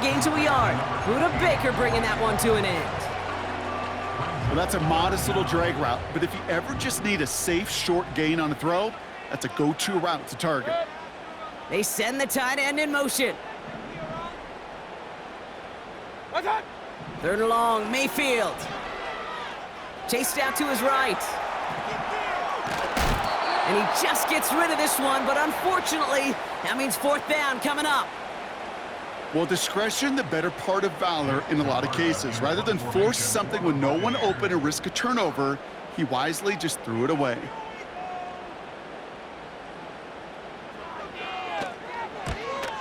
gain to a yard. Buda Baker bringing that one to an end. Well, that's a modest little drag route, but if you ever just need a safe, short gain on a throw, that's a go-to route to target. They send the tight end in motion. Third and long, Mayfield. Chased out to his right. And he just gets rid of this one, but unfortunately, that means fourth down coming up. Well, discretion, the better part of valor in a lot of cases. Rather than force something with no one open and risk a turnover, he wisely just threw it away.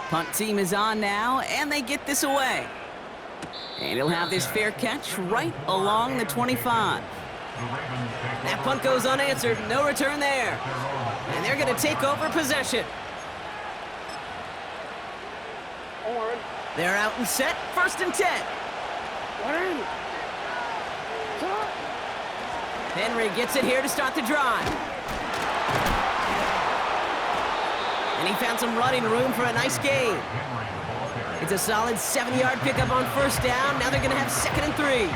Punt team is on now, and they get this away. And he'll have this fair catch right along the 25. That punt goes unanswered, no return there. And they're going to take over possession. They're out and set, 1st and 10. Henry gets it here to start the drive. And he found some running room for a nice gain. It's a solid 7-yard pickup on 1st down. Now they're going to have 2nd and 3.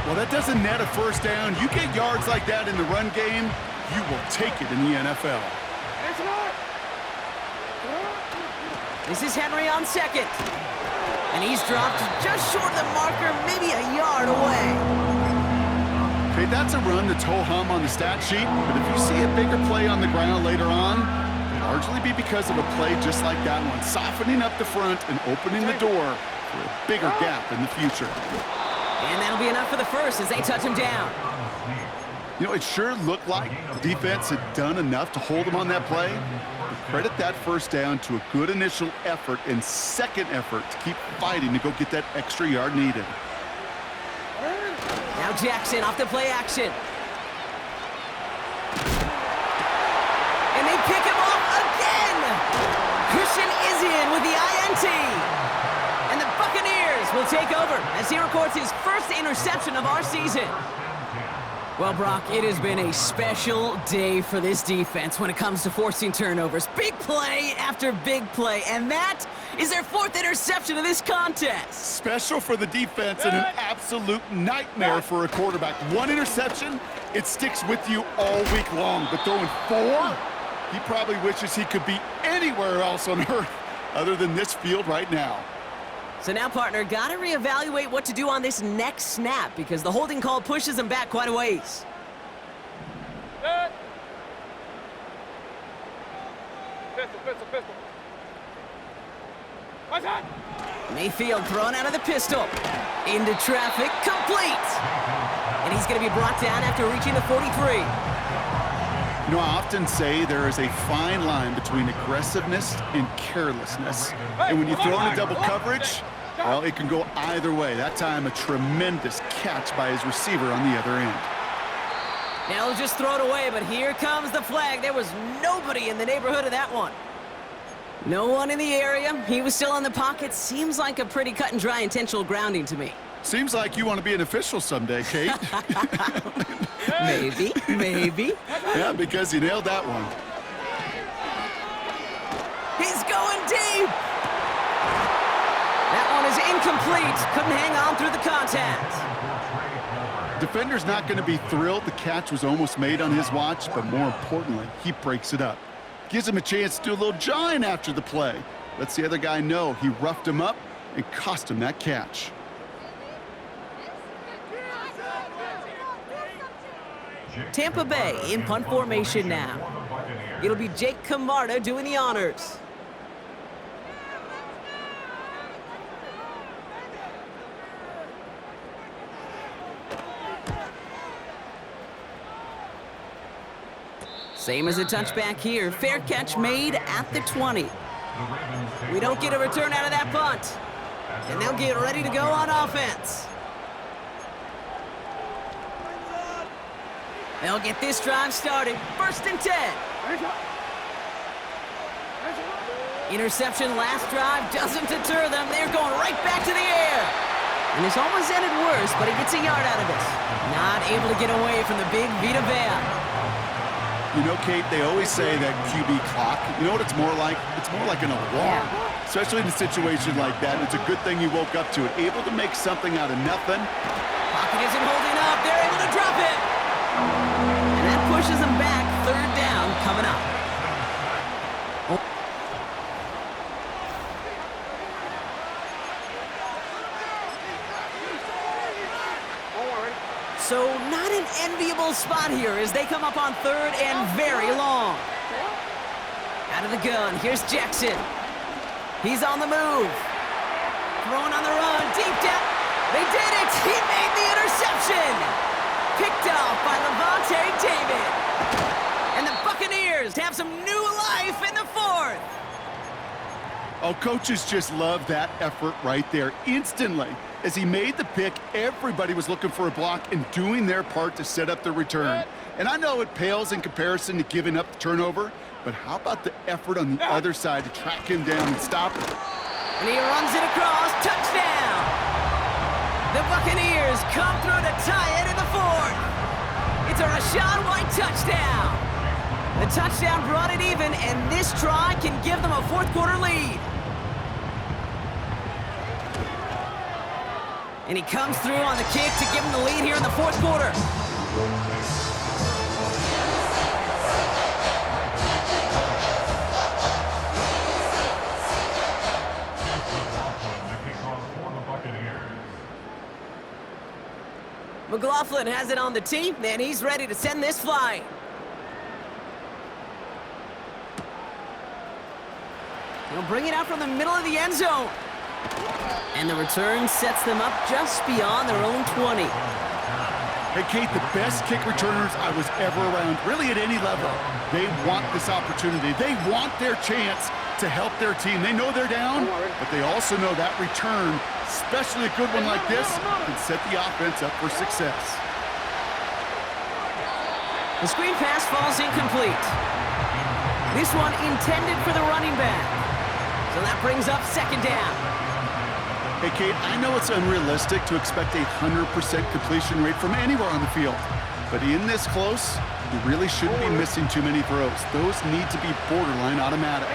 Well, that doesn't net a 1st down. You get yards like that in the run game, you will take it in the NFL. This is Henry on 2nd. And he's dropped just short of the marker, maybe a yard away. Okay, that's a run that's ho-hum on the stat sheet, but if you see a bigger play on the ground later on, it'll largely be because of a play just like that one, softening up the front and opening the door for a bigger gap in the future. And that'll be enough for the first as they touch him down. You know, it sure looked like the defense had done enough to hold him on that play. But credit that 1st down to a good initial effort and 2nd effort to keep fighting to go get that extra yard needed. Now Jackson off the play action. And they pick him off again. Christian is in with the INT. And the Buccaneers will take over as he records his first interception of our season. Well, Brock, it has been a special day for this defense when it comes to forcing turnovers. Big play after big play, and that is their 4th interception of this contest. Special for the defense and an absolute nightmare for a quarterback. 1 interception, it sticks with you all week long, but throwing 4, he probably wishes he could be anywhere else on earth other than this field right now. So now, partner, got to reevaluate what to do on this next snap because the holding call pushes him back quite a ways. Pistol. Mayfield thrown out of the pistol. Into traffic, complete. And he's going to be brought down after reaching the 43. You know, I often say there is a fine line between aggressiveness and carelessness. And when you throw in a double coverage, well, it can go either way. That time, a tremendous catch by his receiver on the other end. Now he'll just throw it away, but here comes the flag. There was nobody in the neighborhood of that one. No one in the area. He was still in the pocket. Seems like a pretty cut and dry intentional grounding to me. Seems like you want to be an official someday, Kate. Maybe. Yeah, because you nailed that one. He's going deep. That one is incomplete. Couldn't hang on through the contact. Defender's not going to be thrilled the catch was almost made on his watch, but more importantly, he breaks it up. Gives him a chance to do a little jawing after the play. Lets the other guy know he roughed him up and cost him that catch. Tampa Bay in punt formation now. It'll be Jake Camarda doing the honors. Same as a touchback here. Fair catch made at the 20. We don't get a return out of that punt. And they'll get ready to go on offense. They'll get this drive started. 1st and 10. Interception last drive doesn't deter them. They're going right back to the air. And this almost ended worse, but he gets a yard out of it. Not able to get away from the big Vita Vea. You know, Kate, they always say that QB clock, you know what it's more like? It's more like an alarm. especially in a situation like that. It's a good thing he woke up to it. Able to make something out of nothing. Pocket isn't holding up. They're able to drop it. And that pushes them back. Third down coming up. So not an enviable spot here as they come up on third and very long. Out of the gun, here's Jackson. He's on the move. Throwing on the run, deep down. They did it! He made the interception! Picked off by Levante David. And the Buccaneers have some new life in the fourth. Oh, coaches just love that effort right there. Instantly, as he made the pick, everybody was looking for a block and doing their part to set up the return. And I know it pales in comparison to giving up the turnover, but how about the effort on the other side to track him down and stop him? And he runs it across. Touchdown! The Buccaneers come through to tie it in the fourth. It's a Rachaad White touchdown. The touchdown brought it even, and this try can give them a fourth-quarter lead. And he comes through on the kick to give him the lead here in the fourth quarter. McLaughlin has it on the tee, and he's ready to send this flying. He'll bring it out from the middle of the end zone. And the return sets them up just beyond their own 20. Hey, Kate, the best kick returners I was ever around, really at any level. They want this opportunity. They want their chance to help their team. They know they're down, but they also know that return, especially a good one like this, can set the offense up for success. The screen pass falls incomplete. This one intended for the running back. So that brings up second down. Hey, Kate, I know it's unrealistic to expect a 100% completion rate from anywhere on the field, but in this close, you really shouldn't be missing too many throws. Those need to be borderline automatic.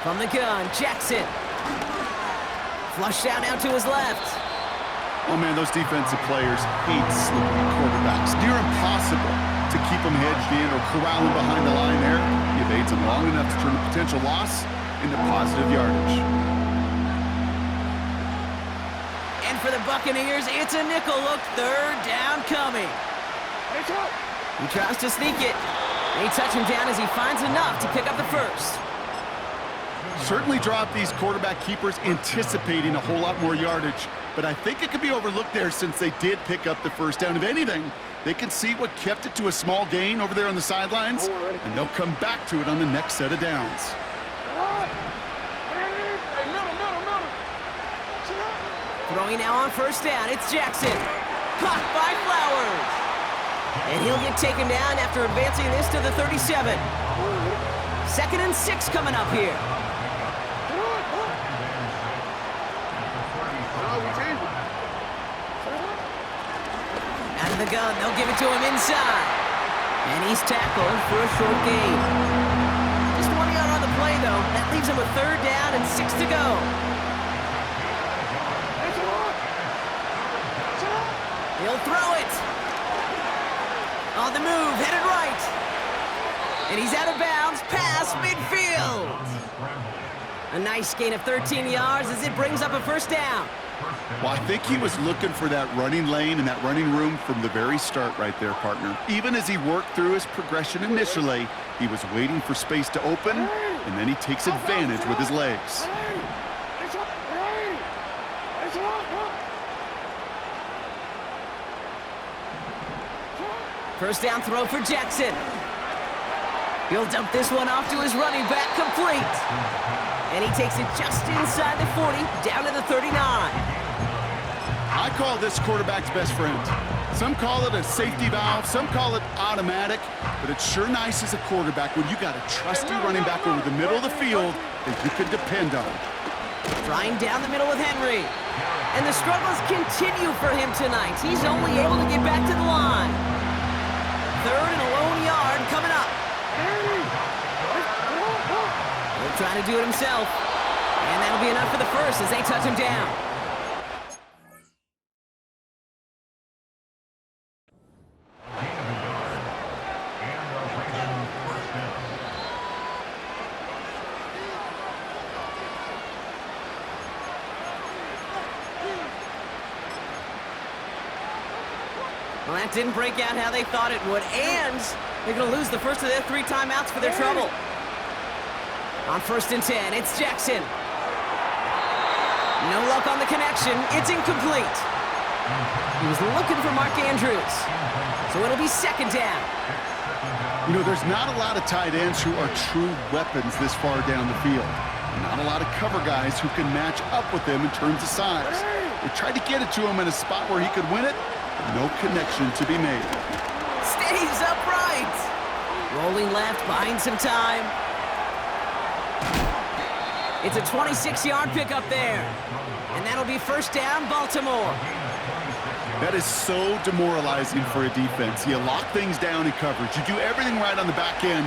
From the gun, Jackson. Flushed out now to his left. Oh, man, those defensive players hate slipping quarterbacks. Near impossible to keep them hedged in or corral them behind the line there. He evades them long enough to turn a potential loss into positive yardage. And for the Buccaneers, it's a nickel look. Third down coming. He tries to sneak it. They touch him down as he finds enough to pick up the first. Certainly drop these quarterback keepers anticipating a whole lot more yardage, but I think it could be overlooked there since they did pick up the first down. If anything, they can see what kept it to a small gain over there on the sidelines, and they'll come back to it on the next set of downs. Throwing now on first down, it's Jackson. Caught by Flowers. And he'll get taken down after advancing this to the 37. 2nd and 6 coming up here. Out of the gun, they'll give it to him inside. And he's tackled for a short gain. Just 1 yard on the play, though. That leaves him with third down and 6 to go. He'll throw it. On the move, headed right. And he's out of bounds, past midfield. A nice gain of 13 yards as it brings up a first down. Well, I think he was looking for that running lane and that running room from the very start right there, partner. Even as he worked through his progression initially, he was waiting for space to open, and then he takes advantage with his legs. First down throw for Jackson. He'll dump this one off to his running back, complete. And he takes it just inside the 40, down to the 39. I call this quarterback's best friend. Some call it a safety valve, some call it automatic, but it's sure nice as a quarterback when you got a trusty running back over the middle of the field that you can depend on. Trying down the middle with Henry. And the struggles continue for him tonight. He's only able to get back to the line. Third and a lone yard coming up. trying to do it himself. And that'll be enough for the first as they touch him down. Well, that didn't break out how they thought it would, and they're going to lose the first of their 3 timeouts for their trouble. On 1st and 10, it's Jackson. No luck on the connection. It's incomplete. He was looking for Mark Andrews, so it'll be 2nd down. You know, there's not a lot of tight ends who are true weapons this far down the field. Not a lot of cover guys who can match up with them in terms of size. They tried to get it to him in a spot where he could win it. No connection to be made. Stays upright. Rolling left, buying some time. It's a 26-yard pickup there. And that'll be 1st down, Baltimore. That is so demoralizing for a defense. You lock things down in coverage. You do everything right on the back end.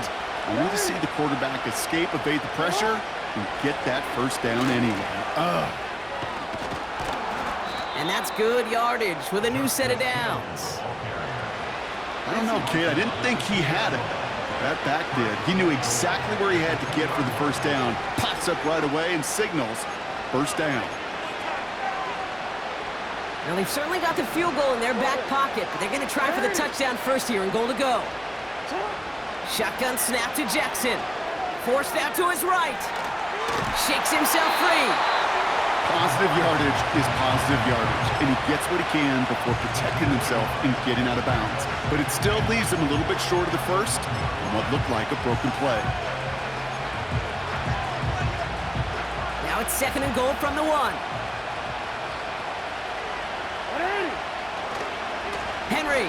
You need to see the quarterback escape, evade the pressure, and get that 1st down anyway. And that's good yardage with a new set of downs. I don't know, kid. I didn't think he had it. That back did. He knew exactly where he had to get for the 1st down. Pops up right away and signals 1st down. Now, they've certainly got the field goal in their back pocket, but they're going to try for the touchdown first here and goal to go. Shotgun snap to Jackson. Forced out to his right. Shakes himself free. Positive yardage is positive yardage, and he gets what he can before protecting himself and getting out of bounds. But it still leaves him a little bit short of the first and what looked like a broken play. Now it's 2nd and goal from the 1. Henry,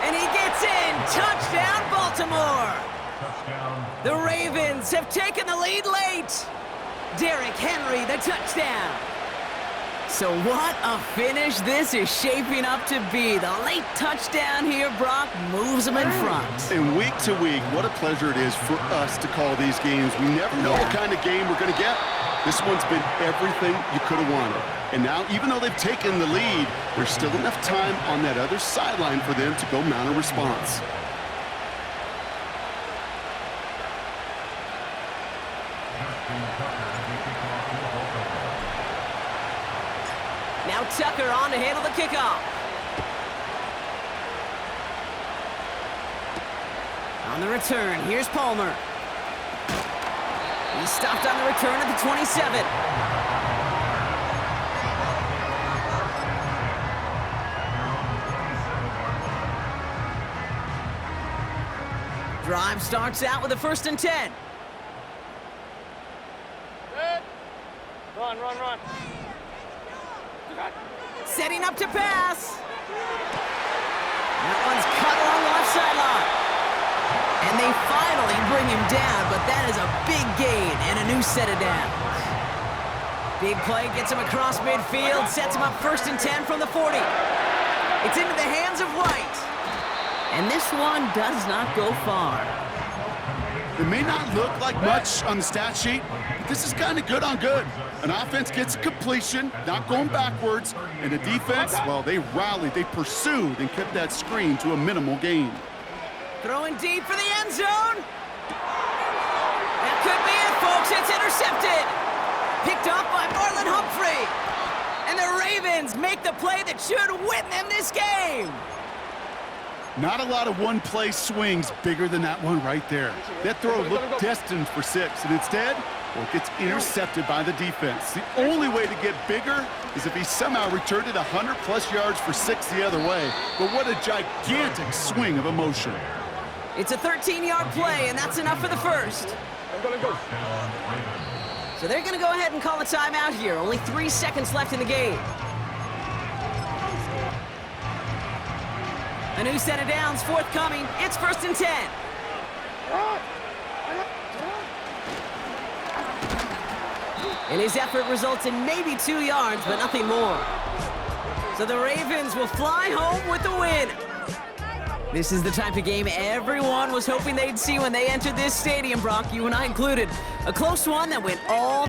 and he gets in. Touchdown, Baltimore. The Ravens have taken the lead late. Derrick Henry, the touchdown. So what a finish this is shaping up to be. The late touchdown here, Brock, moves them in front. And week to week, what a pleasure it is for us to call these games. We never know what kind of game we're going to get. This one's been everything you could have wanted. And now, even though they've taken the lead, there's still enough time on that other sideline for them to go mount a response. Now Tucker on to handle the kickoff. On the return, here's Palmer. He stopped on the return at the 27. Drive starts out with a 1st and 10. Run. Setting up to pass. That one's cut along the left sideline. And they finally bring him down, but that is a big gain and a new set of downs. Big play gets him across midfield, sets him up 1st and 10 from the 40. It's into the hands of White. And this one does not go far. It may not look like much on the stat sheet, but this is kind of good on good. An offense gets completion, not going backwards, and the defense, well, they rallied, they pursued, and kept that screen to a minimal gain. Throwing deep for the end zone. That could be it, folks. It's intercepted. Picked off by Marlon Humphrey. And the Ravens make the play that should win them this game. Not a lot of one-play swings bigger than that one right there. That throw looked destined for 6, and instead, well, it gets intercepted by the defense. The only way to get bigger is if he somehow returned it 100-plus yards for 6 the other way. But what a gigantic swing of emotion. It's a 13-yard play, and that's enough for the first. So they're going to go ahead and call a timeout here. Only 3 seconds left in the game. A new set of downs forthcoming. It's 1st and 10. And his effort results in maybe 2 yards, but nothing more. So the Ravens will fly home with the win. This is the type of game everyone was hoping they'd see when they entered this stadium, Brock, you and I included. A close one that went all